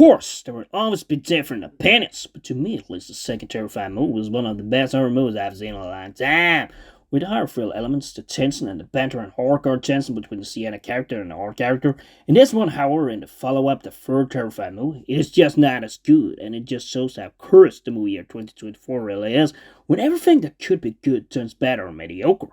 course, there will always be different opinions, but to me at least, the second Terrifier movie was one of the best horror movies I've seen in a long time. With the horror thrill elements, the tension and the banter and hardcore tension between the Sienna character and the Art character. In this one, however, in the follow-up, the third Terrifier movie, it is just not as good, and it just shows how cursed the movie year 2024 really is, when everything that could be good turns bad or mediocre.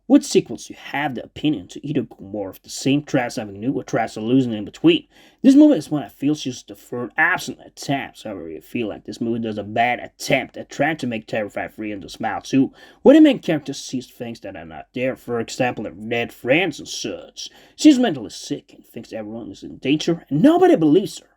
With sequels, you have the opinion to either go more of the same, try something new, or try solution in between. This movie is one I feel uses the third absent at times. However, you feel like this movie does a bad attempt at trying to make Terrifier 3 into Smile 2, where the main character sees things that are not there, for example, her dead friends and such. She's mentally sick and thinks everyone is in danger, and nobody believes her.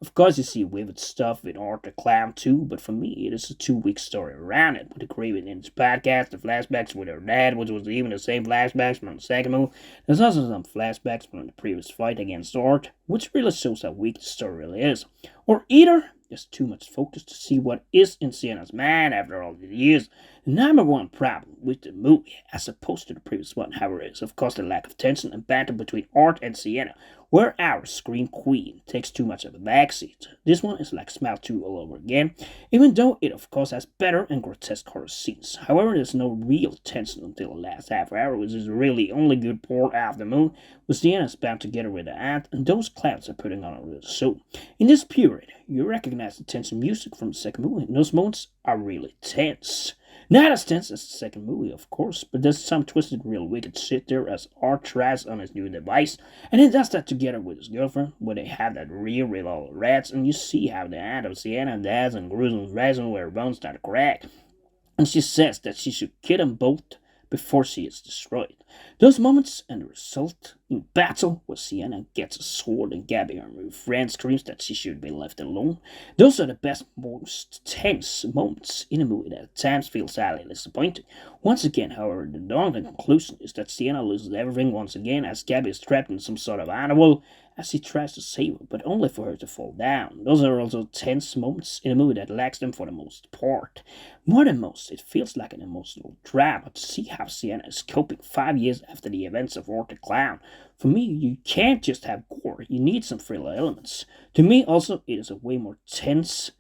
Of course, you see vivid stuff with Art the Clown too, but for me, it is a 2 week story around it, with the Craven in his podcast, the flashbacks with her dad, which was even the same flashbacks from the second movie. There's also some flashbacks from the previous fight against Art, which really shows how weak the story really is. Or either there's too much focus to see what is in Sienna's mind after all these years. The number one problem with the movie, as opposed to the previous one, however, is of course the lack of tension and banter between Art and Sienna, where our Scream Queen takes too much of a backseat. This one is like Smile 2 all over again, even though it of course has better and grotesque horror scenes. However, there's no real tension until the last half hour, which is really the only good part of the movie, with Sienna's bound together with the aunt, and those clowns are putting on a real show. In this period, you recognize the tension music from the second movie, and those moments are really tense. Not as tense as the second movie, of course, but there's some twisted, real wicked shit there as Art tries on his new device, and he does that together with his girlfriend, where they have that real with all the rats, and you see how the aunt of Sienna dies and gruesome rising where her bones start to crack. And she says that she should kill them both before she is destroyed. Those moments and the result in battle where Sienna gets a sword and Gabby, her new friend, screams that she should be left alone. Those are the best, most tense moments in a movie that at times feels highly disappointing. Once again, however, the daunting conclusion is that Sienna loses everything once again as Gabby is trapped in some sort of animal as he tries to save her, but only for her to fall down. Those are also tense moments in a movie that lacks them for the most part. More than most, it feels like an emotional drama to see how Sienna is coping 5 years after the events of Art the Clown. For me, you can't just have gore, you need some thriller elements. To me, also, it is a way more tense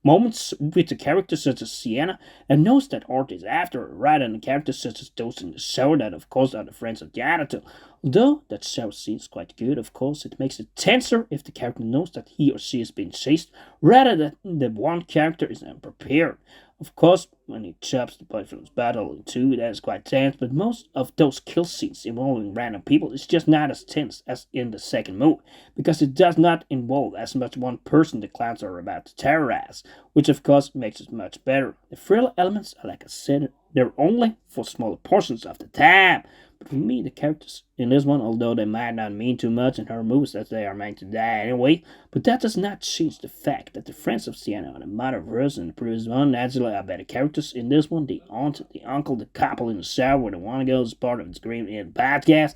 moments with the characters such as Sienna that knows that Art is after her, rather than characters such as those in the shower that of course are the friends of Janitor. Although that shower scene is quite good, of course, it makes it tenser if the character knows that he or she is being chased, rather than the one character is unprepared. Of course, when he chops the boyfriend's battle in two, that is quite tense, but most of those kill scenes involving random people is just not as tense as in the second movie, because it does not involve as much one person the clowns are about to terrorize, which of course makes it much better. The thriller elements, like I said, they're only for smaller portions of the time. But for me, the characters in this one, although they might not mean too much in her movies as they are meant to die anyway, but that does not change the fact that the friends of Sienna and the mother of hers in the previous one naturally are better characters. In this one, the aunt, the uncle, the couple in the shower where the one girl is part of the Scream in podcast,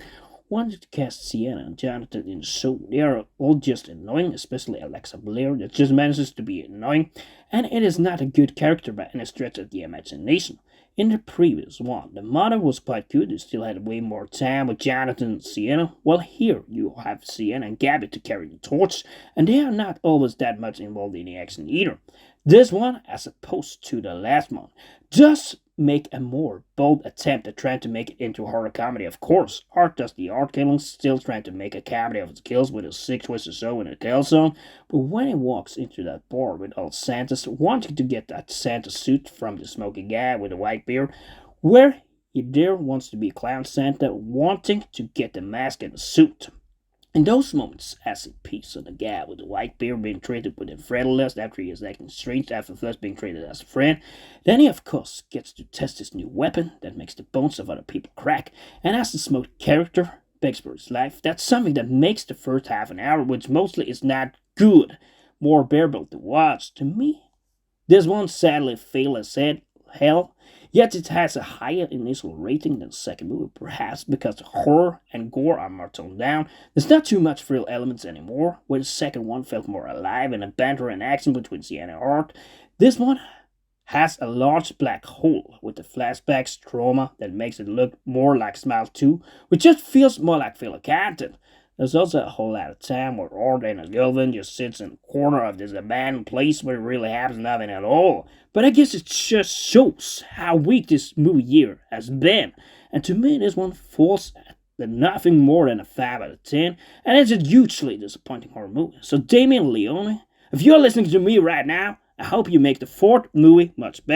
wanted to cast Sienna and Jonathan in the show. They are all just annoying, especially Alexa Blair, that just manages to be annoying, and it is not a good character by any stretch of the imagination. In the previous one, the mother was quite good, you still had way more time with Jonathan and Sienna, while here you have Sienna and Gabby to carry the torch, and they are not always that much involved in the action either. This one, as opposed to the last one, does make a more bold attempt at trying to make it into a horror comedy, of course. Art does the art killings, still trying to make a comedy of his kills with his sick twist or so in a kill song, but when he walks into that bar with all Santas, wanting to get that Santa suit from the smoky guy with the white beard, where he there wants to be Clown Santa, wanting to get the mask and the suit. In those moments, acid peaks on the guy with the white beard being treated with a friendliness after he is acting strange after first being treated as a friend. Then he, of course, gets to test his new weapon that makes the bones of other people crack. And as the smoked character begs for his life, that's something that makes the first half an hour, which mostly is not good, more bearable to watch. To me, this one sadly failed as hell. Yet it has a higher initial rating than the second movie, perhaps because the horror and gore are more toned down. There's not too much thrill elements anymore, where the second one felt more alive and a banter and action between Sienna and Art. This one has a large black hole with the flashbacks trauma that makes it look more like Smile 2, which just feels more like filler content. There's also a whole lot of time where Arden and Gilvin just sits in a corner of this abandoned place where it really happens nothing at all. But I guess it just shows how weak this movie year has been. And to me, this one falls at nothing more than a 5 out of 10, and it's a hugely disappointing horror movie. So Damien Leone, if you're listening to me right now, I hope you make the fourth movie much better.